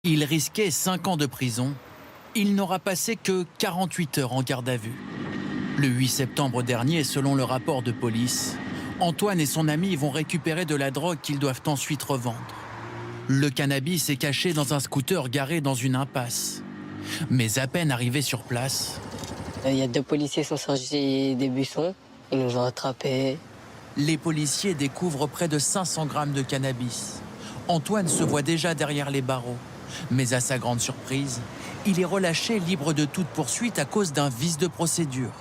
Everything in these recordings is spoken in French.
Il risquait 5 ans de prison. Il n'aura passé que 48 heures en garde à vue. Le 8 septembre dernier, selon le rapport de police, Antoine et son ami vont récupérer de la drogue qu'ils doivent ensuite revendre. Le cannabis est caché dans un scooter garé dans une impasse. Mais à peine arrivé sur place... Il y a 2 policiers qui sont sortis des buissons. Ils nous ont attrapés. Les policiers découvrent près de 500 grammes de cannabis. Antoine se voit déjà derrière les barreaux. Mais à sa grande surprise, il est relâché libre de toute poursuite à cause d'un vice de procédure.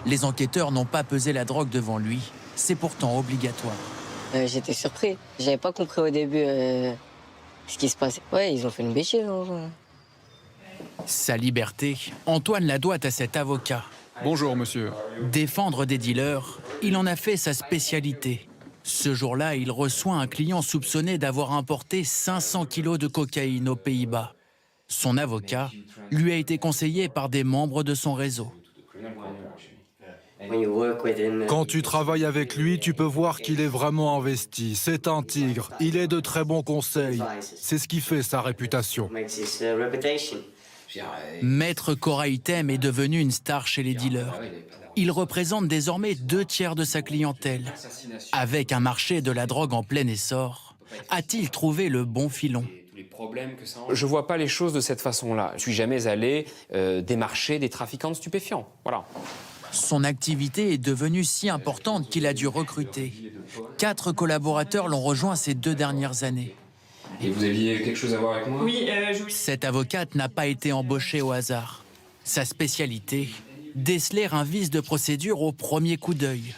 Les enquêteurs n'ont pas pesé la drogue devant lui. C'est pourtant obligatoire. J'étais surpris. J'avais pas compris au début ce qui se passait. Ouais, ils ont fait une bêtise. Hein. Sa liberté, Antoine la doit à cet avocat. Bonjour, monsieur. Défendre des dealers, il en a fait sa spécialité. Ce jour-là, il reçoit un client soupçonné d'avoir importé 500 kilos de cocaïne aux Pays-Bas. Son avocat lui a été conseillé par des membres de son réseau. Quand tu travailles avec lui, tu peux voir qu'il est vraiment investi. C'est un tigre. Il est de très bons conseils. C'est ce qui fait sa réputation. Maître Cora Item est devenu une star chez les dealers. Il représente désormais 2/3 de sa clientèle. Avec un marché de la drogue en plein essor, a-t-il trouvé le bon filon? Je ne vois pas les choses de cette façon-là. Je ne suis jamais allé démarcher des trafiquants de stupéfiants. Voilà. Son activité est devenue si importante qu'il a dû recruter. 4 collaborateurs l'ont rejoint ces 2 dernières années. Et vous aviez quelque chose à voir avec moi? Oui, Cette avocate n'a pas été embauchée au hasard. Sa spécialité, déceler un vice de procédure au premier coup d'œil.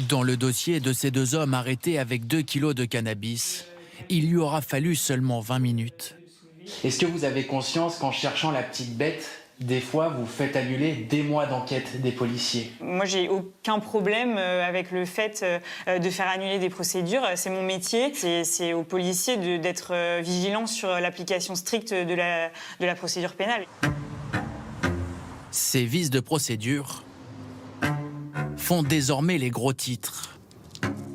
Dans le dossier de ces 2 hommes arrêtés avec 2 kilos de cannabis, il lui aura fallu seulement 20 minutes. Est-ce que vous avez conscience qu'en cherchant la petite bête, des fois vous faites annuler des mois d'enquête des policiers? moi, j'ai aucun problème avec le fait de faire annuler des procédures. C'est mon métier. C'est aux policiers d'être vigilants sur l'application stricte de la procédure pénale. Ces vices de procédure font désormais les gros titres.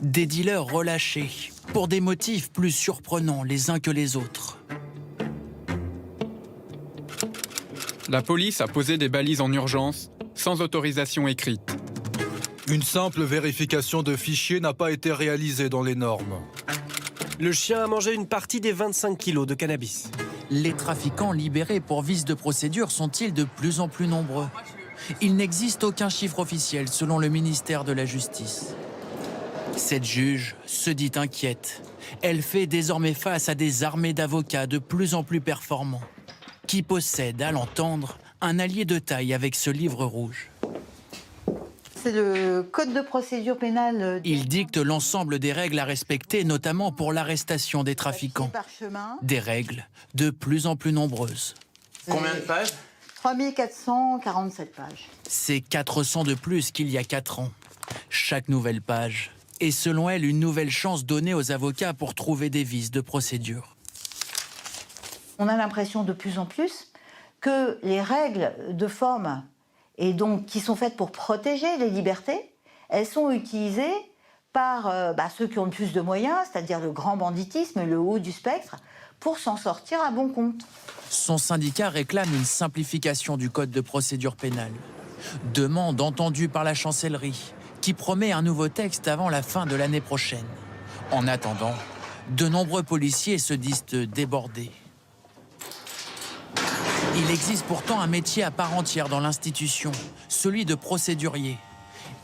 Des dealers relâchés pour des motifs plus surprenants les uns que les autres. La police a posé des balises en urgence, sans autorisation écrite. Une simple vérification de fichier n'a pas été réalisée dans les normes. Le chien a mangé une partie des 25 kilos de cannabis. Les trafiquants libérés pour vices de procédure sont-ils de plus en plus nombreux? Il n'existe aucun chiffre officiel selon le ministère de la Justice. Cette juge se dit inquiète. Elle fait désormais face à des armées d'avocats de plus en plus performants, qui possèdent, à l'entendre, un allié de taille avec ce livre rouge. C'est le code de procédure pénale. Il dicte l'ensemble des règles à respecter, notamment pour l'arrestation des trafiquants. Des règles de plus en plus nombreuses. Combien de pages? 3447 pages. C'est 400 de plus qu'il y a 4 ans. Chaque nouvelle page est, selon elle, une nouvelle chance donnée aux avocats pour trouver des vices de procédure. On a l'impression de plus en plus que les règles de forme, et donc qui sont faites pour protéger les libertés, elles sont utilisées par ceux qui ont le plus de moyens, c'est-à-dire le grand banditisme, le haut du spectre, pour s'en sortir à bon compte. Son syndicat réclame une simplification du code de procédure pénale. Demande entendue par la chancellerie, qui promet un nouveau texte avant la fin de l'année prochaine. En attendant, de nombreux policiers se disent débordés. Il existe pourtant un métier à part entière dans l'institution, celui de procédurier.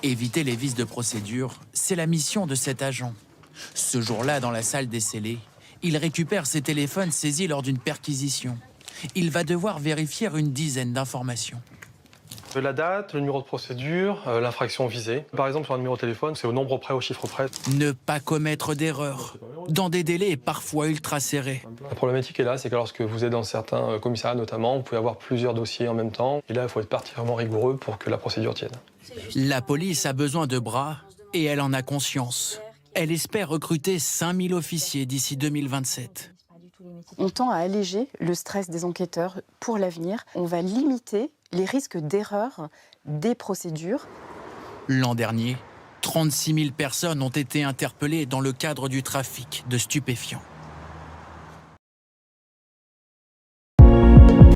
Éviter les vices de procédure, c'est la mission de cet agent. Ce jour-là, dans la salle des scellés, il récupère ses téléphones saisis lors d'une perquisition. Il va devoir vérifier une dizaine d'informations. La date, le numéro de procédure, l'infraction visée. Par exemple, sur un numéro de téléphone, c'est au nombre près, au chiffre près. Ne pas commettre d'erreurs, dans des délais parfois ultra serrés. La problématique est là, c'est que lorsque vous êtes dans certains commissariats notamment, vous pouvez avoir plusieurs dossiers en même temps. Et là, il faut être particulièrement rigoureux pour que la procédure tienne. La police a besoin de bras et elle en a conscience. Elle espère recruter 5000 officiers d'ici 2027. On tend à alléger le stress des enquêteurs pour l'avenir. On va limiter les risques d'erreur des procédures. L'an dernier, 36 000 personnes ont été interpellées dans le cadre du trafic de stupéfiants.